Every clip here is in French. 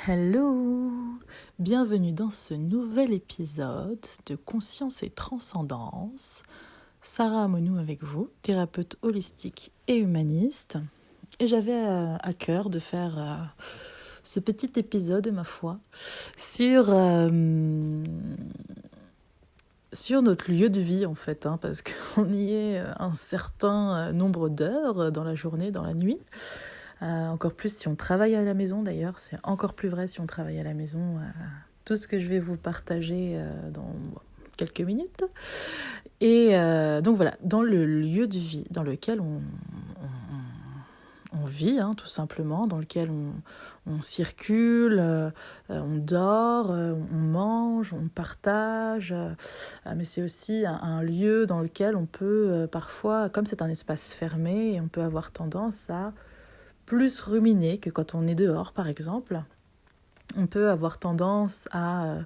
Hello! Bienvenue dans ce nouvel épisode de Conscience et Transcendance. Sarah Amonou avec vous, thérapeute holistique et humaniste. Et j'avais à cœur de faire ce petit épisode, ma foi, sur notre lieu de vie en fait, parce qu'on y est un certain nombre d'heures dans la journée, dans la nuit. Encore plus si on travaille à la maison d'ailleurs, c'est encore plus vrai si on travaille à la maison. Tout ce que je vais vous partager dans quelques minutes. Et donc voilà, dans le lieu de vie dans lequel on vit, tout simplement, dans lequel on circule, on dort, on mange, on partage, mais c'est aussi un lieu dans lequel on peut parfois, comme c'est un espace fermé, on peut avoir tendance à plus ruminer que quand on est dehors, par exemple. On peut avoir tendance à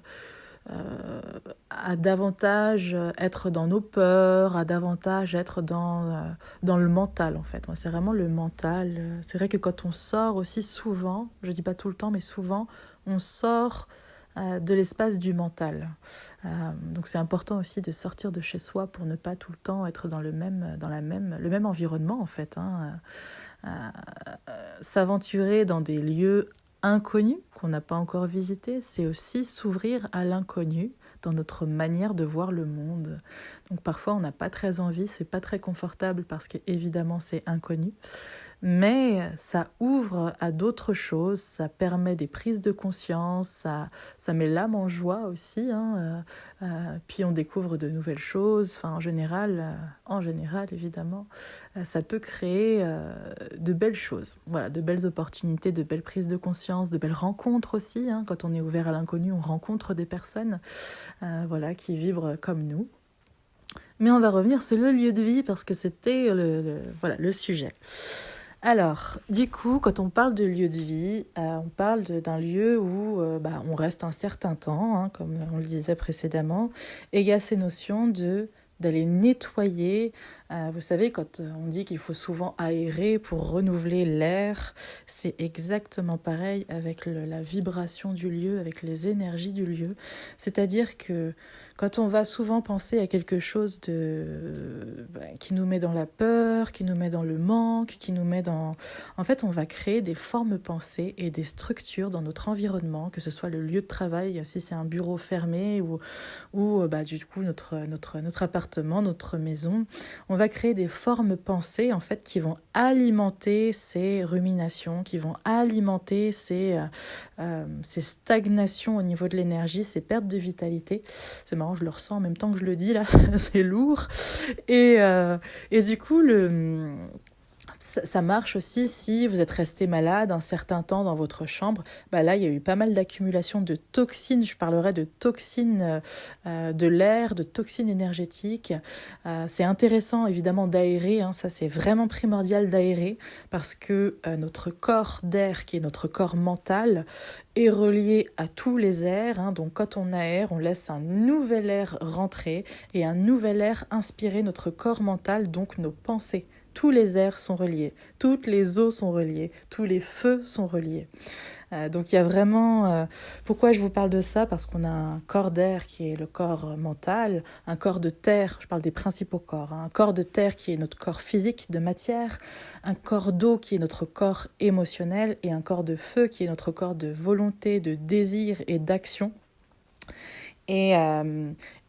davantage être dans nos peurs, à davantage être dans le mental, en fait. Moi, c'est vraiment le mental. C'est vrai que quand on sort aussi souvent, je dis pas tout le temps, mais souvent, on sort de l'espace du mental. Donc c'est important aussi de sortir de chez soi pour ne pas tout le temps être dans le même environnement, en fait. S'aventurer dans des lieux inconnus qu'on n'a pas encore visités, c'est aussi s'ouvrir à l'inconnu dans notre manière de voir le monde. Donc parfois on n'a pas très envie, c'est pas très confortable parce qu'évidemment c'est inconnu, mais ça ouvre à d'autres choses, ça permet des prises de conscience, ça met l'âme en joie aussi, puis on découvre de nouvelles choses. Enfin, en général évidemment, ça peut créer de belles choses, voilà, de belles opportunités, de belles prises de conscience, de belles rencontres aussi. Quand on est ouvert à l'inconnu, on rencontre des personnes qui vibrent comme nous. Mais on va revenir sur le lieu de vie parce que c'était le sujet. Alors, du coup, quand on parle de lieu de vie, on parle d'un lieu où on reste un certain temps, comme on le disait précédemment, et il y a ces notions d'aller nettoyer. Vous savez, quand on dit qu'il faut souvent aérer pour renouveler l'air, c'est exactement pareil avec la vibration du lieu, avec les énergies du lieu. C'est-à-dire que quand on va souvent penser à quelque chose qui nous met dans la peur, qui nous met dans le manque, qui nous met dans... En fait, on va créer des formes pensées et des structures dans notre environnement, que ce soit le lieu de travail, si c'est un bureau fermé ou du coup notre appartement, notre maison. On va créer des formes pensées en fait qui vont alimenter ces ruminations, qui vont alimenter ces stagnations au niveau de l'énergie, ces pertes de vitalité. C'est marrant, je le ressens en même temps que je le dis là, c'est lourd. Et du coup, ça marche aussi si vous êtes resté malade un certain temps dans votre chambre. Là, il y a eu pas mal d'accumulation de toxines. Je parlerai de toxines de l'air, de toxines énergétiques. C'est intéressant, évidemment, d'aérer. Ça, c'est vraiment primordial d'aérer parce que notre corps d'air, qui est notre corps mental, est relié à tous les airs. Donc, quand on aère, on laisse un nouvel air rentrer et un nouvel air inspirer notre corps mental, donc nos pensées. Tous les airs sont reliés, toutes les eaux sont reliées, tous les feux sont reliés. Donc il y a vraiment... pourquoi je vous parle de ça ? Parce qu'on a un corps d'air qui est le corps mental, un corps de terre, je parle des principaux corps, un corps de terre qui est notre corps physique de matière, un corps d'eau qui est notre corps émotionnel et un corps de feu qui est notre corps de volonté, de désir et d'action.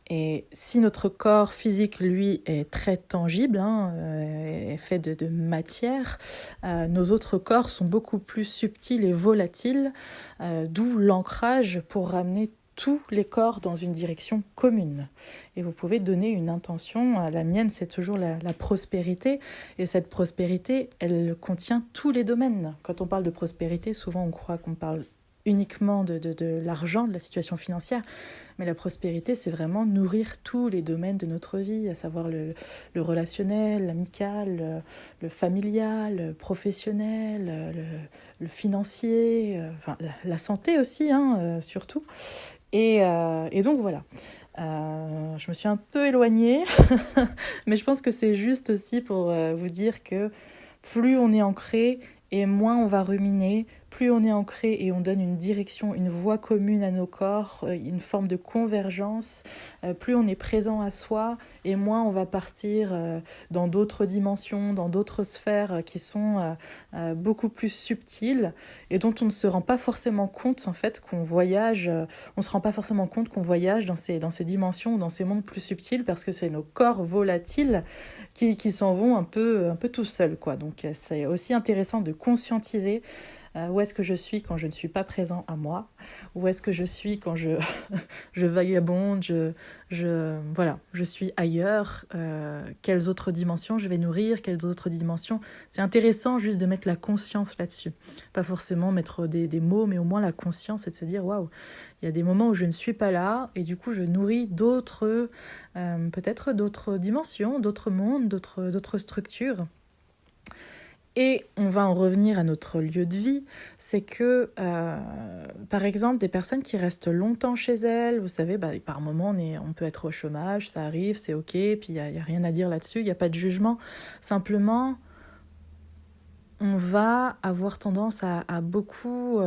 Et si notre corps physique, lui, est très tangible, est fait de matière, nos autres corps sont beaucoup plus subtils et volatiles, d'où l'ancrage pour ramener tous les corps dans une direction commune. Et vous pouvez donner une intention. La mienne, c'est toujours la prospérité. Et cette prospérité, elle contient tous les domaines. Quand on parle de prospérité, souvent on croit qu'on parle uniquement de l'argent, de la situation financière, mais la prospérité, c'est vraiment nourrir tous les domaines de notre vie, à savoir le relationnel, l'amical, le familial, le professionnel, le financier, la santé aussi, surtout. Et donc voilà, je me suis un peu éloignée, mais je pense que c'est juste aussi pour vous dire que plus on est ancré et moins on va ruminer, plus on est ancré et on donne une direction, une voie commune à nos corps, une forme de convergence, plus on est présent à soi et moins on va partir dans d'autres dimensions, dans d'autres sphères qui sont beaucoup plus subtiles et dont on ne se rend pas forcément compte en fait qu'on voyage, on se rend pas forcément compte qu'on voyage dans ces dimensions, dans ces mondes plus subtils parce que c'est nos corps volatiles qui s'en vont un peu tout seuls, quoi. Donc c'est aussi intéressant de conscientiser où est-ce que je suis quand je ne suis pas présent à moi, où est-ce que je suis quand je vagabonde, voilà, je suis ailleurs, quelles autres dimensions je vais nourrir, quelles autres dimensions. C'est intéressant juste de mettre la conscience là-dessus, pas forcément mettre des mots, mais au moins la conscience et de se dire waouh, il y a des moments où je ne suis pas là et du coup je nourris d'autres, peut-être d'autres dimensions, d'autres mondes, d'autres structures. Et on va en revenir à notre lieu de vie, c'est que, par exemple, des personnes qui restent longtemps chez elles, vous savez, par moment, on peut être au chômage, ça arrive, c'est OK, puis il n'y a rien à dire là-dessus, il n'y a pas de jugement. Simplement, on va avoir tendance à beaucoup...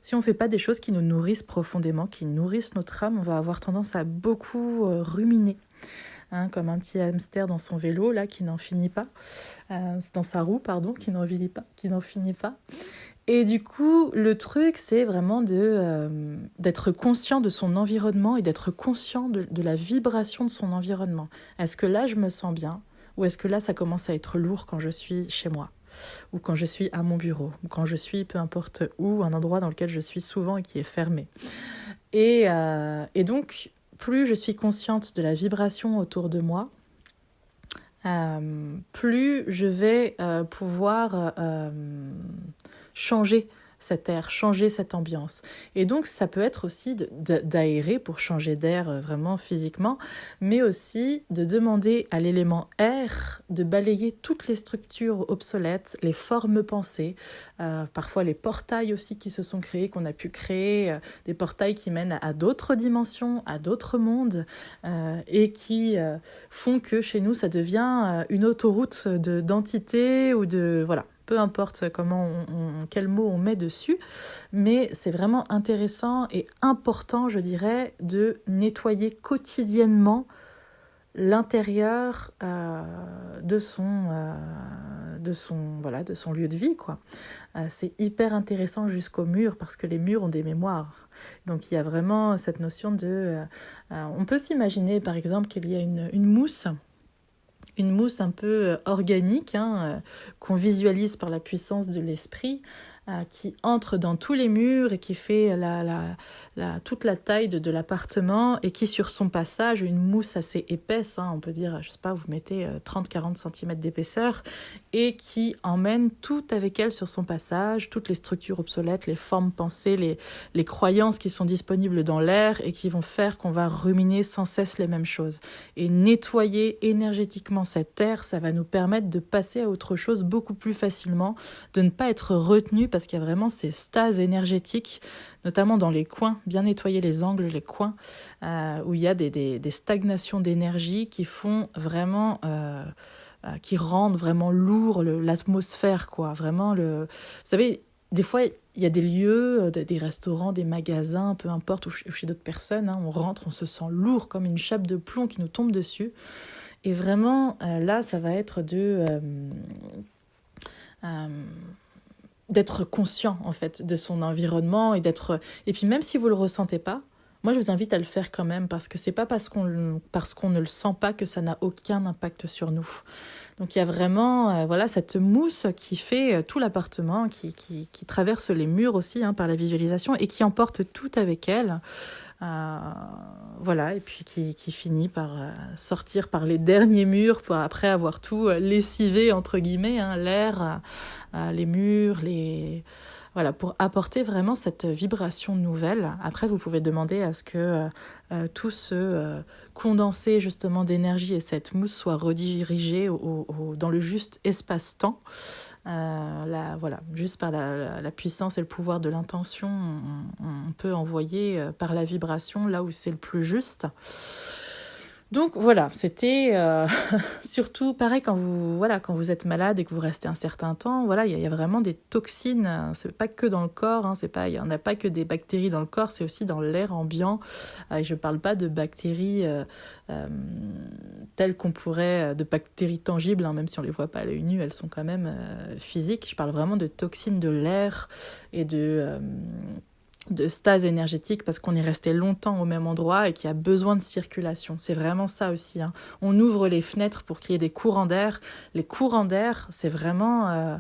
si on ne fait pas des choses qui nous nourrissent profondément, qui nourrissent notre âme, on va avoir tendance à beaucoup ruminer. Comme un petit hamster dans son vélo, là, qui n'en finit pas. Dans sa roue, pardon, qui n'en finit pas. Et du coup, le truc, c'est vraiment d'être conscient de son environnement et d'être conscient de la vibration de son environnement. Est-ce que là, je me sens bien ? Ou est-ce que là, ça commence à être lourd quand je suis chez moi ? Ou quand je suis à mon bureau ? Ou quand je suis, peu importe où, un endroit dans lequel je suis souvent et qui est fermé. Et donc... plus je suis consciente de la vibration autour de moi, plus je vais pouvoir changer cet air, changer cette ambiance. Et donc, ça peut être aussi d'aérer pour changer d'air vraiment physiquement, mais aussi de demander à l'élément air de balayer toutes les structures obsolètes, les formes pensées, parfois les portails aussi qui se sont créés, qu'on a pu créer, des portails qui mènent à d'autres dimensions, à d'autres mondes, et qui font que chez nous, ça devient une autoroute d'entités ou de... Voilà. Peu importe quel mot on met dessus, mais c'est vraiment intéressant et important, je dirais, de nettoyer quotidiennement l'intérieur de son lieu de vie, quoi. C'est hyper intéressant jusqu'aux murs parce que les murs ont des mémoires. Donc il y a vraiment cette notion de... on peut s'imaginer par exemple qu'il y a une mousse un peu organique, qu'on visualise par la puissance de l'esprit, qui entre dans tous les murs et qui fait toute la taille de l'appartement et qui, sur son passage, une mousse assez épaisse, on peut dire, je sais pas, vous mettez 30-40 cm d'épaisseur, et qui emmène tout avec elle sur son passage, toutes les structures obsolètes, les formes pensées, les croyances qui sont disponibles dans l'air et qui vont faire qu'on va ruminer sans cesse les mêmes choses. Et nettoyer énergétiquement cette air, ça va nous permettre de passer à autre chose beaucoup plus facilement, de ne pas être retenu parce qu'il y a vraiment ces stases énergétiques, notamment dans les coins, bien nettoyer les angles, les coins, où il y a des stagnations d'énergie qui font vraiment... qui rendent vraiment lourd l'atmosphère, quoi. Vraiment, vous savez, des fois, il y a des lieux, des restaurants, des magasins, peu importe, ou chez d'autres personnes, on rentre, on se sent lourd comme une chape de plomb qui nous tombe dessus. Et vraiment, là, ça va être d'être conscient, en fait, de son environnement et puis même si vous le ressentez pas, moi, je vous invite à le faire quand même parce que c'est pas parce qu'on ne le sent pas que ça n'a aucun impact sur nous. Donc, il y a vraiment cette mousse qui fait tout l'appartement, qui traverse les murs aussi par la visualisation et qui emporte tout avec elle. Et puis qui finit par sortir par les derniers murs après avoir tout lessivé, entre guillemets, l'air, les murs, pour apporter vraiment cette vibration nouvelle. Après, vous pouvez demander à ce que tout ce condensé justement d'énergie et cette mousse soit redirigé dans le juste espace-temps. Juste par la puissance et le pouvoir de l'intention, on peut envoyer par la vibration là où c'est le plus juste. Donc voilà, c'était surtout pareil quand vous êtes malade et que vous restez un certain temps. Voilà, il y a vraiment des toxines. C'est pas que dans le corps, hein, il y en a pas que des bactéries dans le corps, c'est aussi dans l'air ambiant. Et je parle pas de bactéries telles qu'on pourrait, de bactéries tangibles, hein, même si on les voit pas à l'œil nu, elles sont quand même physiques. Je parle vraiment de toxines de l'air et de stase énergétique parce qu'on est resté longtemps au même endroit et qu'il y a besoin de circulation. C'est vraiment ça aussi, hein. On ouvre les fenêtres pour qu'il y ait des courants d'air. Les courants d'air, c'est vraiment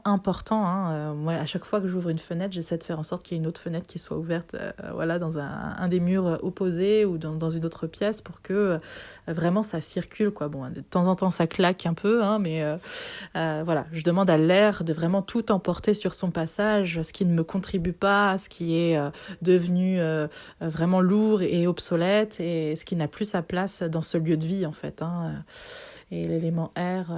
important, hein. Moi, à chaque fois que j'ouvre une fenêtre, j'essaie de faire en sorte qu'il y ait une autre fenêtre qui soit ouverte voilà, dans un des murs opposés ou dans une autre pièce pour que vraiment ça circule, quoi. Bon, de temps en temps, ça claque un peu, hein, mais voilà, je demande à l'air de vraiment tout emporter sur son passage, ce qui ne me contribue pas, ce qui est devenu vraiment lourd et obsolète et ce qui n'a plus sa place dans ce lieu de vie, en fait, hein. Et l'élément air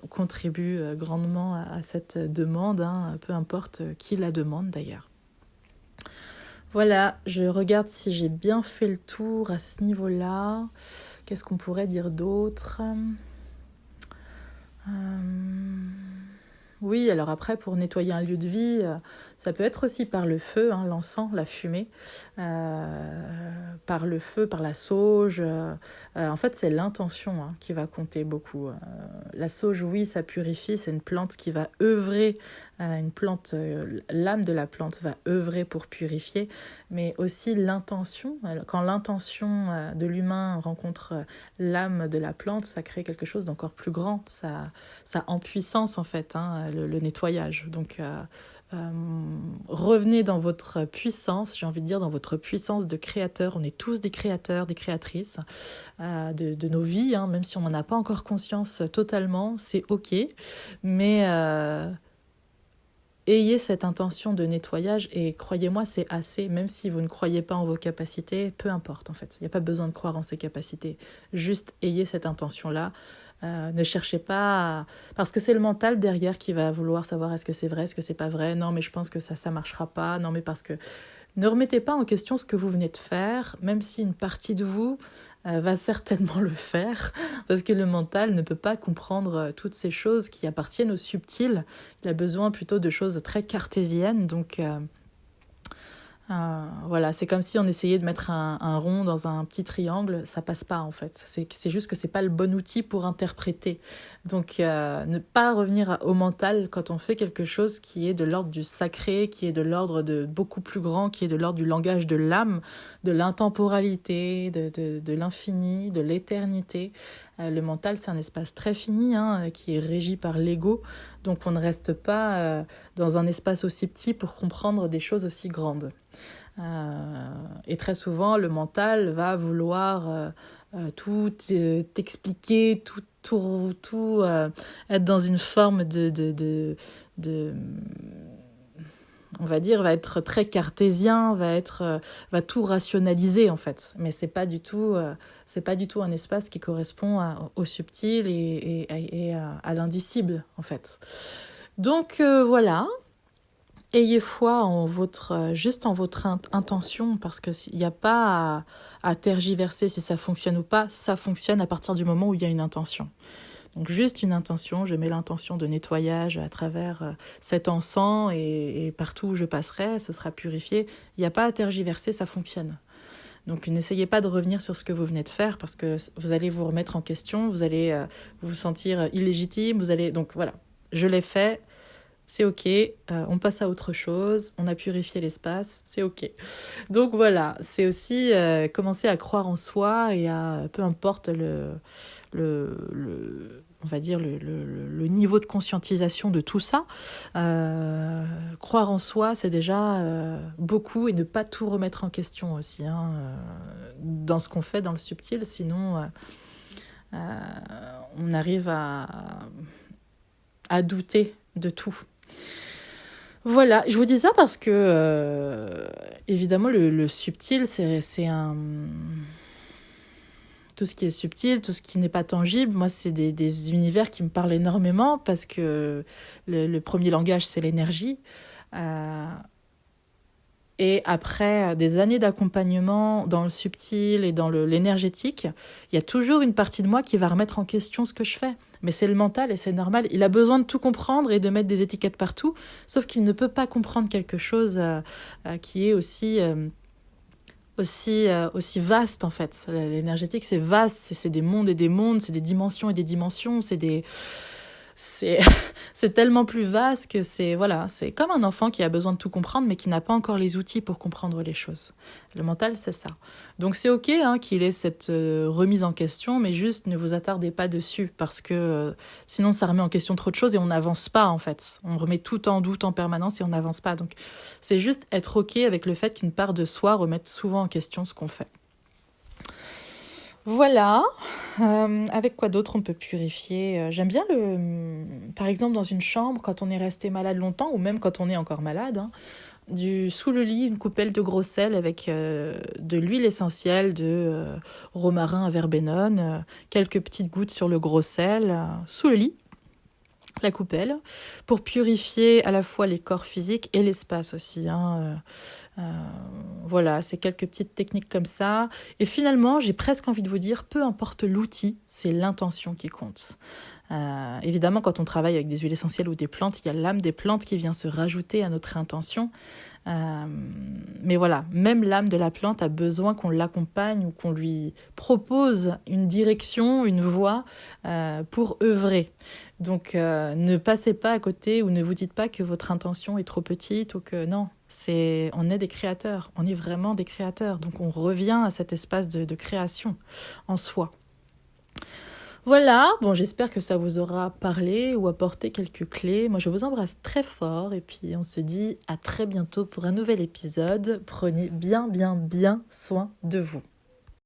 contribue grandement à cette demande, hein, peu importe qui la demande d'ailleurs. Voilà, je regarde si j'ai bien fait le tour à ce niveau-là. Qu'est-ce qu'on pourrait dire d'autre ? Oui, alors après, pour nettoyer un lieu de vie, ça peut être aussi par le feu, hein, l'encens, la fumée, par le feu, par la sauge. En fait, c'est l'intention, hein, qui va compter beaucoup. La sauge, oui, ça purifie, c'est une plante qui va œuvrer, l'âme de la plante va œuvrer pour purifier, mais aussi l'intention. Quand l'intention de l'humain rencontre l'âme de la plante, ça crée quelque chose d'encore plus grand. Ça en puissance, en fait, hein, le nettoyage. Donc, revenez dans votre puissance, j'ai envie de dire, dans votre puissance de créateur. On est tous des créateurs, des créatrices de nos vies, hein, même si on n'en a pas encore conscience totalement, c'est ok. Mais ayez cette intention de nettoyage et croyez-moi, c'est assez, même si vous ne croyez pas en vos capacités, peu importe en fait. Il n'y a pas besoin de croire en ses capacités. Juste ayez cette intention-là. Ne cherchez pas parce que c'est le mental derrière qui va vouloir savoir est-ce que c'est vrai, est-ce que c'est pas vrai, non mais je pense que ça marchera pas, non mais parce que ne remettez pas en question ce que vous venez de faire, même si une partie de vous va certainement le faire, parce que le mental ne peut pas comprendre toutes ces choses qui appartiennent au subtil. Il a besoin plutôt de choses très cartésiennes, donc voilà, c'est comme si on essayait de mettre un rond dans un petit triangle, ça passe pas en fait. C'est juste que c'est pas le bon outil pour interpréter. Donc ne pas revenir au mental quand on fait quelque chose qui est de l'ordre du sacré, qui est de l'ordre de beaucoup plus grand, qui est de l'ordre du langage de l'âme, de l'intemporalité, de l'infini, de l'éternité. Le mental, c'est un espace très fini, hein, qui est régi par l'ego. Donc on ne reste pas dans un espace aussi petit pour comprendre des choses aussi grandes. Et très souvent, le mental va vouloir tout t'expliquer, tout être dans une forme de on va dire, va être très cartésien, va tout rationaliser en fait. Mais c'est pas du tout un espace qui correspond au subtil et à l'indicible en fait. Donc voilà. Ayez foi juste en votre intention, parce qu'il n'y a pas à tergiverser si ça fonctionne ou pas. Ça fonctionne à partir du moment où il y a une intention. Donc juste une intention, je mets l'intention de nettoyage à travers cet encens et partout où je passerai, ce sera purifié. Il n'y a pas à tergiverser, ça fonctionne. Donc n'essayez pas de revenir sur ce que vous venez de faire parce que vous allez vous remettre en question, vous allez vous sentir illégitime, donc voilà, je l'ai fait. C'est ok, on passe à autre chose, on a purifié l'espace, c'est ok. Donc voilà, c'est aussi commencer à croire en soi et à, peu importe on va dire le niveau de conscientisation de tout ça, croire en soi, c'est déjà beaucoup et ne pas tout remettre en question aussi, hein, dans ce qu'on fait dans le subtil, sinon on arrive à douter de tout. Voilà, je vous dis ça parce que évidemment le subtil c'est un tout ce qui est subtil, tout ce qui n'est pas tangible, moi c'est des univers qui me parlent énormément parce que le premier langage c'est l'énergie. Et après des années d'accompagnement dans le subtil et dans l'énergétique, il y a toujours une partie de moi qui va remettre en question ce que je fais. Mais c'est le mental et c'est normal. Il a besoin de tout comprendre et de mettre des étiquettes partout, sauf qu'il ne peut pas comprendre quelque chose qui est aussi vaste en fait. L'énergétique, c'est vaste, c'est des mondes et des mondes, c'est des dimensions et des dimensions, c'est c'est tellement plus vaste que c'est comme un enfant qui a besoin de tout comprendre mais qui n'a pas encore les outils pour comprendre les choses. Le mental, c'est ça. Donc c'est ok qu'il ait cette remise en question, mais juste ne vous attardez pas dessus parce que sinon ça remet en question trop de choses et on n'avance pas en fait. On remet tout en doute en permanence et on n'avance pas. Donc c'est juste être ok avec le fait qu'une part de soi remette souvent en question ce qu'on fait. Voilà. Avec quoi d'autre on peut purifier? J'aime bien par exemple dans une chambre quand on est resté malade longtemps ou même quand on est encore malade, sous le lit une coupelle de gros sel avec de l'huile essentielle de romarin à verbenone, quelques petites gouttes sur le gros sel sous le lit. La coupelle, pour purifier à la fois les corps physiques et l'espace aussi. Voilà, c'est quelques petites techniques comme ça. Et finalement, j'ai presque envie de vous dire, peu importe l'outil, c'est l'intention qui compte. Évidemment, quand on travaille avec des huiles essentielles ou des plantes, il y a l'âme des plantes qui vient se rajouter à notre intention. Mais voilà, même l'âme de la plante a besoin qu'on l'accompagne ou qu'on lui propose une direction, une voie pour œuvrer. Donc ne passez pas à côté ou ne vous dites pas que votre intention est trop petite ou que non, on est des créateurs, on est vraiment des créateurs. Donc on revient à cet espace de création en soi. Voilà, bon, j'espère que ça vous aura parlé ou apporté quelques clés. Moi, je vous embrasse très fort et puis on se dit à très bientôt pour un nouvel épisode. Prenez bien, bien, bien soin de vous.